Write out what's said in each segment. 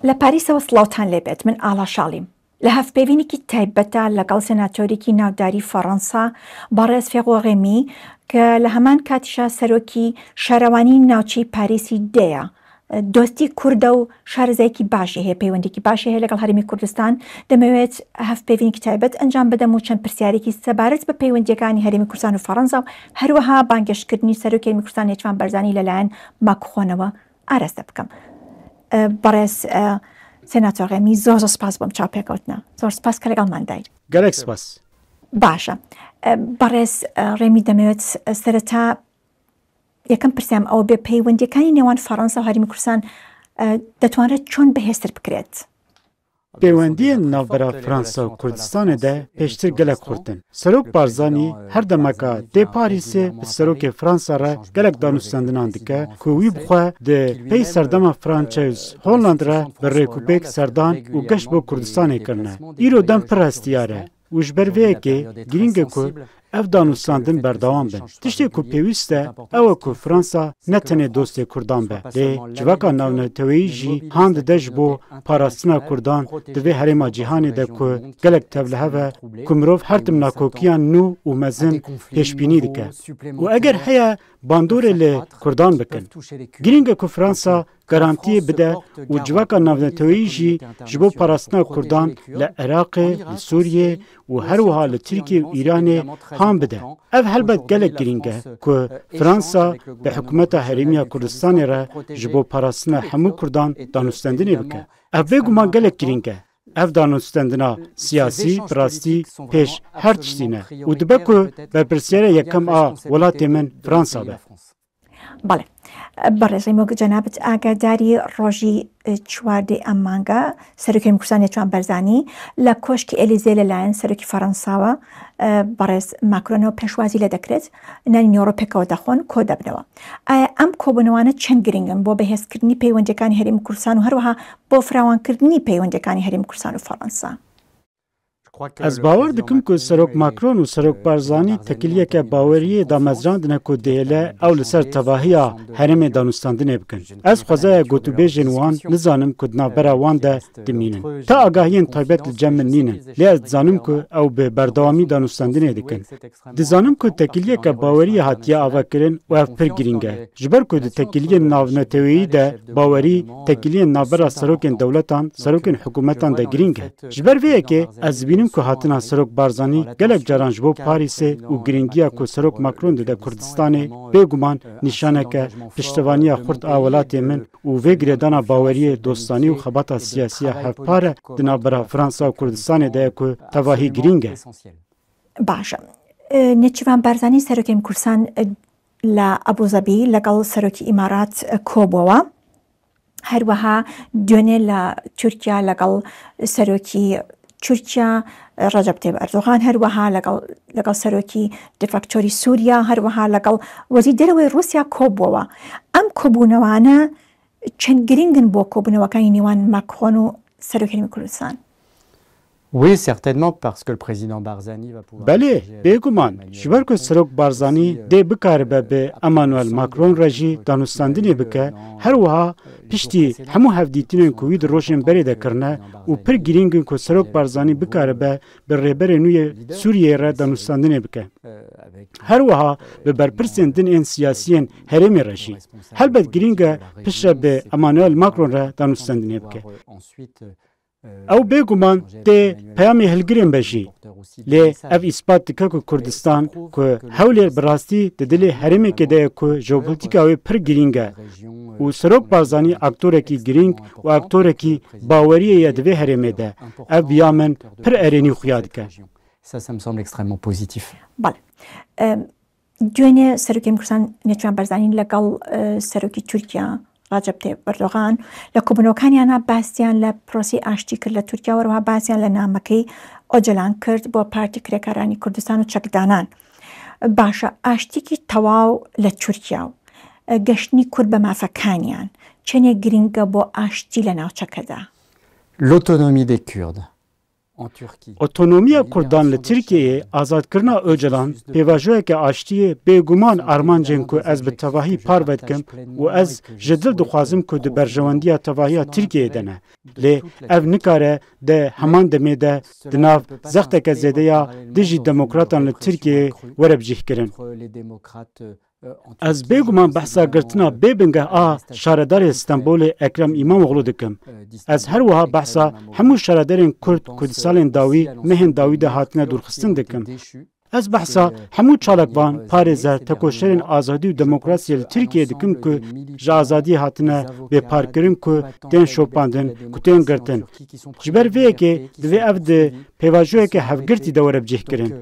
لە پاریسەوە سڵاوتان لێبێت من ئاڵا شاڵیم لە هەفتپێوینێکی تایبەتە لەگەڵ سێناتۆرێکی ناوداری فەڕەنسا بەڕێز فێغۆڕێمی کە لە هەمان کاتیشا سەرۆکی شارەوانی ناوچەی پاریسی دەیە دۆستی کوردە و شارەزایەکی باشی هەیە پەیوەندێکی باشی هەیە لەگەڵ هەرێمی کوردستان دەمەوێت هەفتپێوینێکی تایبەت ئەنجام بدەم و چەند پرسیارێکی سەبارەت بە پەیوەندیەکانی هەرێمی کوردستان و فەڕەنسا و هەروەها بانگەشتکردنی سەرۆکی هەرێمی کوردستان نێچوان بەرزانی لەلایەن ماکرۆنەوە ئاراستە بکەم. بەڕێز سێناتۆر ڕێمی زۆر سپاس بۆم چاوپێکەوتنە زۆر سپاس کە لەگەڵمان دای. گەلێک سپاس. باشە بەڕێز ڕێمی دەمەوێت سەرەتا یەکەم پرسیام ئەوە بێ پەیوەندیەکانی نێوان فەڕەنسا و هەرێمی کوردستان دەتوانرێت چۆن بەهێزتر بکرێت؟ پەیوەندیە ناوبەرە فەرەنسا و کوردستانێدا پێشتر گەلێک قورتن. سەرۆک بارزانî her demeka dê Parîsê bi serokê Fransa re gelek danûstendinan dike ku wî bixwe di pey serdema Françez Holland re bi rêkûpêk serdan û geşt bo Kurdistanê kirine. Îro dem pir hestiyar e û ji ber vê yekê girîng e ku ev danûstandin berdewam bin. Tiştê ku pêwîst e ew e ku Fransa ne tenê dostê Kurdan be. Lê civaka navneteweyî jî han dide ji bo parastina Kurdan di vê herêma cîhanê de ku gelek tevlihev e ku mirov her tim nakokiyan nû û mezin pêşbînî dike. û eger heye bandorê lê Kurdan bikin. Girîng e ku Fransa garantiyê bide û civaka navneteweyî jî ji bo parastina Kurdan li Iraqê, li Sûriyê û her wiha li Tirkiye û Îranê han bide. Ev helbet gelek girîng e ku Fransa bi hikûmeta Herêmiya Kurdistanê re ji bo parastina hemû Kurdan danûstendinê bike. Ev bêguman gelek girîng e. Ev danûstendina siyasî, birastî pêş her tiştî ne û dibe ku berpirsyara yekem a welatê min Fransa be. بەڵێ بەڕێز ڕێمی جەنابەت ئاگاداری ڕۆژی چواردەی ئەم مانگە سەرۆکی هەرێمی کوردستان نێچوان بەرزانی لە کۆشکی ئێلیزێ لەلایەن سەرۆکی فەڕەنساوە بەڕێز ماکرۆنەوە پێشوازی لە دەکرێت نانی ئەوڕۆپیەکەوە دەخۆن کۆ دەبنەوە. ئایا ئەم کۆبوونەوانە چەند گرنگن بۆ بەهێزکردنی پەیوەندیەکانی هەرێمی کوردستان و هەروەها بۆ فراوانکردنی پەیوەندیەکانی هەرێمی کوردستان و فەڕەنسا؟ Ez bawer dikim ku Serok Macron û Serok Barzanî tekiliyeke baweriyê damezrandine ku dihêle ew li ser tevahiya herêmê danûstandinê bikin. Ez xwezaya gotûbêjên wan nizanim ku di navbera wan de dimînin. Ta agahiyên taybet li cem min nînin. Lê ez dizanim ku ew bi berdewamî danûstandinê dikin. Dizanim ku tekiliyeke baweriyê hatiye avakirin û ev pir girîng e. Ji ber ku di tekiliyên navneteweyî de bawerî tekiliyên navbera serokên dewletan, serokên hikûmetan de girîng e. Ji ber vê yekê ez dibînim ku hatina Serok Barzanî gelek caran ji bo Parîsê û giringiya ku Serok Macron dide Kurdistanê bêguman nîşaneke piştevaniya xurt a welatê min û vê girêdana baweriyê dostanî û xebata siyasî ya hevpar e di navbera Fransa û Kurdistanê de ye ku tevahî girîng e. باشە نێچیروان بارزانî سەرۆکی هەرێمی کوردستان لە ئەبوزەبی لەگەڵ سەرۆکی ئیمارات کۆبووەوە هەروەها دوێنێ لە تورکیا لەگەڵ سەرۆکی تورکیا ڕەجەب تەیب ئەردۆغان هەروەها لەگەڵ سەرۆکی دفاکتۆری سووریا هەروەها لەگەڵ وەزیر دەرەوەی رووسیا کۆبووەوە. ئەم کۆبوونەوانە چەند گرنگن بۆ کۆبوونەوەکانی نێوان ماکرۆن و سەرۆکی هەرێمی کوردستان؟ Oui, certainement, parce que le président Barzani va pouvoir... Belê, bêguman, ji ber ku Serok Barzanî dê bikaribe bi Emmanuel Macron re jî danûstandinê bike, her wiha piştî hemû hevdîtînên ku wî di rojên berê de kirine û pir girîngin ku Serok Barzanî bikaribe bi rêberê nû yê Sûriyeyê re danûstandinê bike. Her wiha bi berpirsên din ên siyasiyên herêmê re jî. Helbet girîng e piştre bi Emmanuel Macron re danûstandinê bike. Ew bêguman tê peyamê hilgirên be jî. Lê ev îspat dike ku Kurdistan ku hewlê bi rastî di dilê herêmekê de ye ku jeopolitîka wê pir girîng e û Serok Barzanî aktorekî girîng û aktorekî baweriyê ye di vê herêmê de. Ev biya min pir erênî xuya dike. Ça me semble extrêmement positif. بەڵێ دوێنێ سەرۆکی هەرێمی کوردستان نێچوان بەرزانی لەگەڵ سەرۆکی تورکیا ڕەجەب تەیب ئەردۆغان لە کۆبوونەوەکانیانە باسییان لە پرۆسی ئاشتی کرد لە تورکیا وەروەها باسییان لە نامەکەی ئۆجەلان کرد بۆ پارتی کرێکارانی کوردستان و چەکدانان. باشە ئاشتێکی تەواو لە تورکیا و گەشتنی کورد بە مافەکانیان چەندێک گرنگە بۆ ئاشتی لە ناوچەکەدا؟ L'autonomie des Kurdes اوتونومیا کردان ل ترکیه آزادکرنا اوجلان پیواژوی که آشتی بگومان آرمانجن که از به تواهی پارود کم و از جدل دخوازم که د برجواندی تواهی ترکیه دنه لی اف نکاره ده همان دمه ده دناف زخت که زده یا دیجی دموکراتان ل ترکیه وربجیح کرن از بگومان بحثا گرتنا ببنگه شاردار استانبول اکرم اماموغلو دکم از هر وها بحثا همو شاردارین کرد کردستان داوی مهن داوی ده هاتنه دورخستن دکم از بحثا همو چالکوان پارێزە تەکۆشەرên ئازادی و دموکراسی li Tirkiyeyê dikim ku ji azadiyê hatine bêparkirin ku tên şopandin ku tên girtin. Ji ber vê yekê divê ev di pêvajoyeke hevgirtî de were bicihkirin.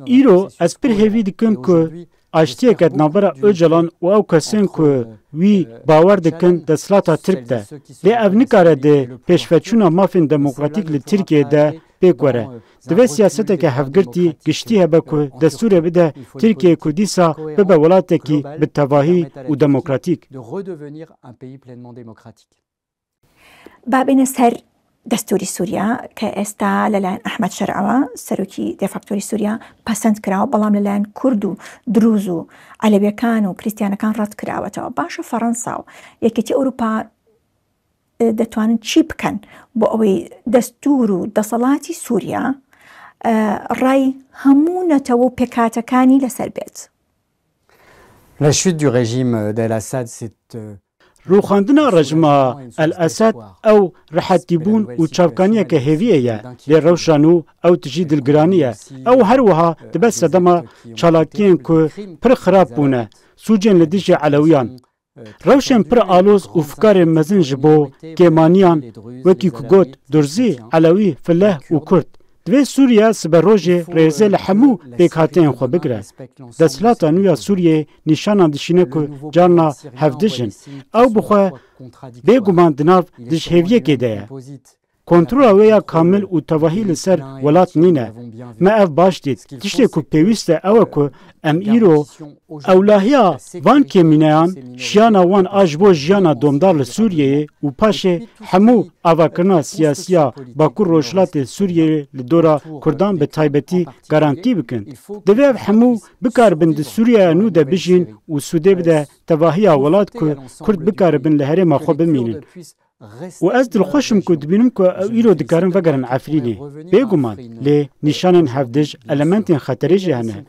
Îro ez pir hêvî dikim ku aştiyeke navbera Öcalan û ew kesên ku wî bawer dikin desthilatê Tirk de. Lê ev nikare di pêşveçûna mafên demokratîk li Tirkiyeyê de pêk were. Divê siyaseteke hevgirtî giştî hebe ku destûrê bide Tirkiye ku dîsa bibe welatekî bi tevahî û demokratîk. بابێنە سەر دەستوری سووریا کە ئێستا لەلایەن ئەحمەد شەرعەوە سەرۆکی دێفاکتۆری سووریا پەسەند کراوە بەڵام لەلایەن کورد و دروز و عەلەبیەکان و کریستیانەکان ڕەت کراوەتەوە. باشە فەڕەنسا و یەکێتی ئەوروپا دەتوانن چی بکەن بۆ ئەوەی دەستور و دەسەڵاتی سووریا ڕای هەموو نەتەوە و پێکهاتەکانی لەسەر بێت. La chute du régime d'Al-Assad, c'est روخاندنا رژما الاسد او رحتیبون و چاوکانیه که هیویه لی روشانو او تجی دلگرانیه او هر وها دبه صدما چالاکین که پر خراب بونه سوجن لدیج علویان روشن پر آلوز و فکار مزن جبو کیمانیان وکی کگوت درزی علوی فله و کرد دوی سوریه سبر روژه ریزه لحمو پیکاتین خو بگره. دستلاتا نویا سوریه نشانان دشینه که جارنا هفدشن او بخواه بگومان دناف دش هیویه که ده. کنترول ویا کامل و تواهی لسر ولات نینه. ما اف باش دید. تشتی که پیوسته او که ام ایرو اولاهیا وان کمینیان شیانا وان آجبو جیانا دومدار لسوریه و پاشه همو آواکرنا سیاسیا باکور روشلات سوریه لدورا کردان به تایبتی گارانتی بکن. دویف همو بکار بند سوریه نو ده بجین و سوده بده تواهی ولات که کرد بکار بند لهره ما خو بمینن. و از دلخوشم که دبینم که ایرو دکارن وگرن عفرینه بگومان لی نشانن هفدش المنتین خطری جهنه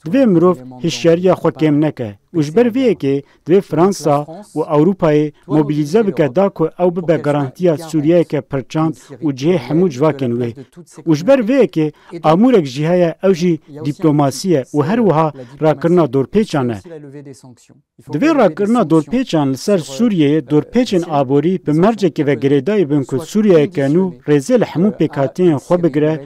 دوی مروف هشیاریا خود کم نکه وجبر ویه که دوی فرانسا و اوروپای موبیلیزه بکه دا که او ببه گارانتیا سوریه که پرچاند و جه همو جواکن وی وجبر ویه که آمورک جهه او جی دیپلوماسیه و هر وها راکرنا دور پیچانه دوی راکرنا دور پیچان لسر سوریه دور پیچن آبوری به مرجکی و گریدای بین که سوریه که نو ریزه لحمو پیکاتین خو بگره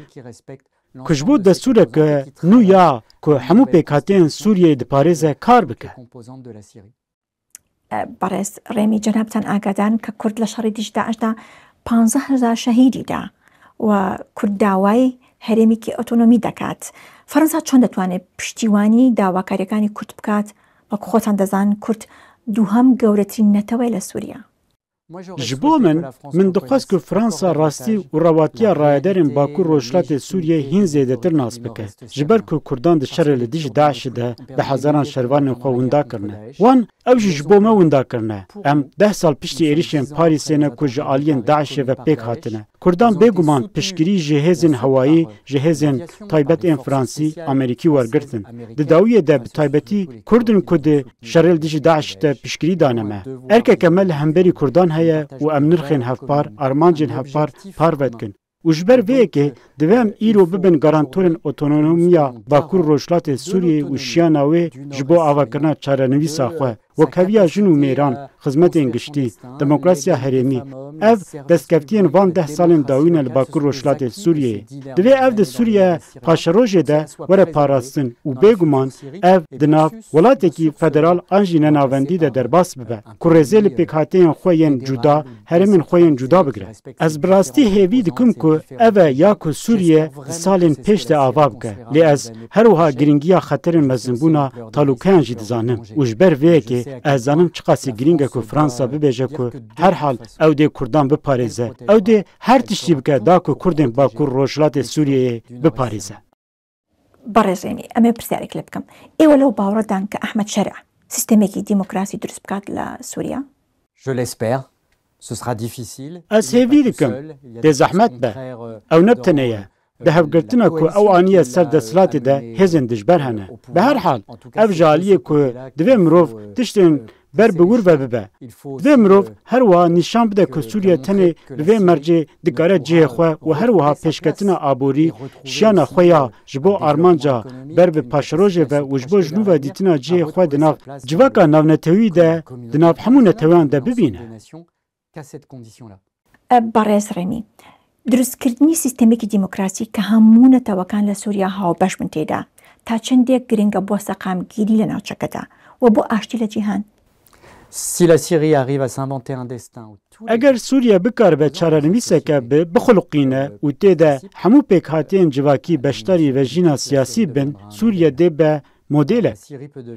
کجبو دستوره که نو یا که همو پیکاتین سوریه دپارێزە کار بکە. بەڕێز ڕێمی جەنابتان ئاگادان کە کورد لە شەڕی دیژ داعشدا 15,000 شەهیدی دا و کورد داوای هەرێمێکی ئۆتۆنۆمی دەکات. فەڕەنسا چۆن دەتوانێت پشتیوانی داواکاریەکانی کورد بکات وەکو خۆتان دەزان کورد دووهەم گەورەترین نەتەوەی لە سووریا. جبو من دخواست که فرانسا راستی و رواتیا رایدارین باکور روشلات سوریه هین زیده تر ناس بکه. جبر که کردان ده شر لدیج داعش ده به هزاران شروان خو وندا کرنه. وان اوج جبو ما وندا کرنه. ام 10 سال پشتی ایریشن پاریسینه که جعالین داعش و پیک هاتنه. کردان بگومان پشگیری جهازین هوایی جهازین تایبت این فرانسی امریکی ورگرتن. ده داویه ده تایبتی کردن که ده شر لدیج داعش ده پشگیری دانمه. ارکه کمل همبری کردان و ام نرخین هفپار ارمانجین هفپار پارود کن. وجبر وی که دوام ایرو ببن گارانتورن اتونومیا باکور روشلات سوریه و شیاناوی جبو آواکرنا چارنویسا خواه و کویا جنو میران خدمت انگشتی دموکراسیا هرمی اف دستکفتین وان 10 سالن داوین لباکور روشلات سوریه دوی اف ده سوریه پاشروژه ده وره پاراستن و بگومان اف دناف ولاتکی فدرال انجین ناوندی ده درباس ببه کرزیل پیکاتین خوین جدا هرمین خوین جدا بگره از براستی هیوی دکم که اوه یا که سوریه سالین پیش ده آواب که لی از هروها گرینگیا خطرین مزنبونا تالوکیان جید زانم وجبر وی که از زانم چقاسی گرینگه که فرانسا ببیجه که هر حال او ده Kurdan biparize. Ew dê her tiştî bike da ku Kurdên Bakur Rojhilatê Sûriyeyê biparize. بەڕێزێنی ئەمە پرسیارێک لێ بکەم ئێوە لەو باوەڕدان کە ئەحمەد شەرع سیستەمێکی دیموکراسی دروست بکات لە سووریا؟ Je l'espère. Ce sera difficile. Ez hêvî dikim. Dê zehmet be. Ew ne teneye. Bi hevgirtina ku ew aniye ser desthilatê de hêzên dijber hene. Bi her hal, ev ji aliyê ku divê mirov tiştên ber bi wir ve bibe. Divê mirov her wiha nîşan bide ku Sûriye tenê bi vê mercê dikare cihê xwe û her wiha pêşketina aborî jiyana xwe ya ji bo armanca ber bi paşerojê ve û ji bo jinû ve dîtina cihê xwe di nav civaka navnetewî de di nav hemû neteweyan de bibîne. بەڕێز ڕێمی دروستکردنی سیستەمێکی دیموکراسی کە هەموو نەتەوەکان لە سووریا هاوبەش بن تێدا تا چەندێک گرنگە بۆ سەقامگیری لە ناوچەکەدا و بۆ ئاشتی لە جیهان. Si la Syrie arrive à s'inventer un destin. Eger Sûriye bikar be çarenivîseke bi bixuluqîne û tê de hemû pêkhatiyên civakî beşdarî ve jîna siyasî bin, Sûriye dê be modêlek.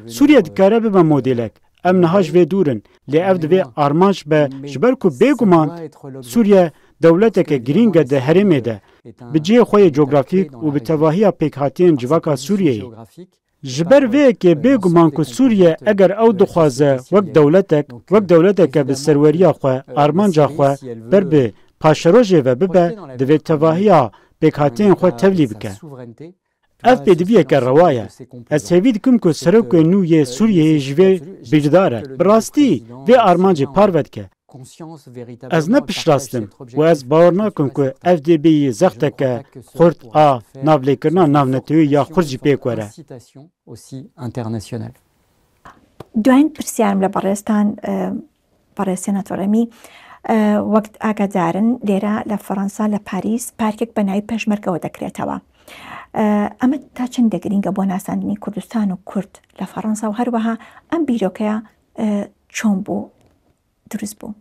Sûriye dikare bibe modêlek. Em niha ji vê dûrin, lê ev divê armanc be ji ber ku bêguman Sûriye dewleteke girîng e di herêmê de bi cihê xwe yê coğrafîk û bi tevahiya pêkhatiyên civaka Sûriyeyê. Ji ber vêyekê bêguman ku Sûriye eger ew dixwaze wek dewleteke bi serweriya xwe armanca xwe ber bi paşerojê ve bibe divê tevahiya pêkhatiyên xwe tevlî bike. Ev pêdiviyeke rewa ye. Ez hêvî dikim ku serokê nû yê Sûriyeyê ji vê bîjdar e. Bi rastî vê armancê parve dike. Ez ne piştrastim û ez bawer nakim ku ev dê bêyî zexteke xurt a navlêkirina navnetewî ya xurt jî pêk were. دوایین پرسیارم لە بەڕێستان بەڕێز سێناتۆر ڕێمی وەک ئاگادارن لێرە لە فەڕەنسا لە پاریس پارکێک بە ناوی پێشمەرگەوە دەکرێتەوە. ئەمە تا چەندە گرینگە بۆ ناساندنی کوردستان و کورد لە فەڕەنسا و هەروەها ئەم بیرۆکەیە چۆن بوو دروست بوو؟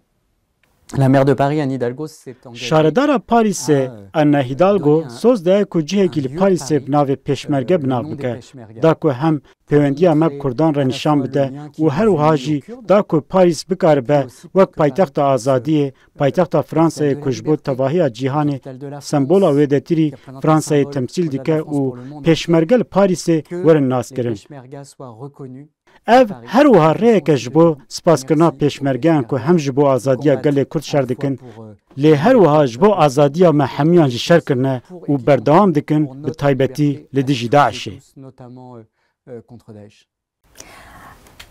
La maire de Paris, Anne Hidalgo, s'est engagée. Şaredara Parisê Anne Hidalgo soz daye ku cihekî li Parisê bi navê pêşmerge binav bike. Da ku hem pêwendiya me Kurdan re nîşan bide û her wiha jî da ku Parîs bikaribe wek paytexta azadiyê, paytexta Fransayê ku ji bo tevahiya cîhanê sembola wêdetirî Fransayê temsîl dike û pêşmerge li Parîsê werin naskirin. Ev her wiha rêyeke ji bo spaskirina pêşmergeyan ku hem ji bo azadiya gelê Kurd şer dikin, lê her wiha ji bo azadiya me hemiyan jî şer kirine û berdewam dikin bi taybetî li dijî Daişê.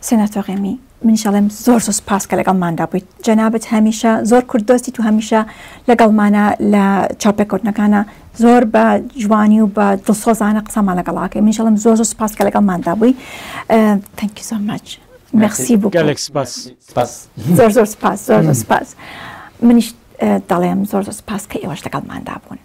سێناتۆر ڕێمی منیشەڵێم زۆر سوپاس کە لەگەڵماندا بوویت. جەنابەت هەمیشە زۆر کورددۆستی و هەمیشە لەگەڵمانە لە چاپێککردنەکانە زۆر بە جوانی و بە دڵسۆزانە قسەمان لەگەڵاکە. منیشەڵێم زۆر سوپاس کە لەگەڵماندا بووی. Thank you so much. Merci beaucoup. Gelek spas. زۆر سوپاس زۆر سوپاس. منیش دەڵێم زۆر سوپاس کە ئێوەش لەگەڵماندا بوون.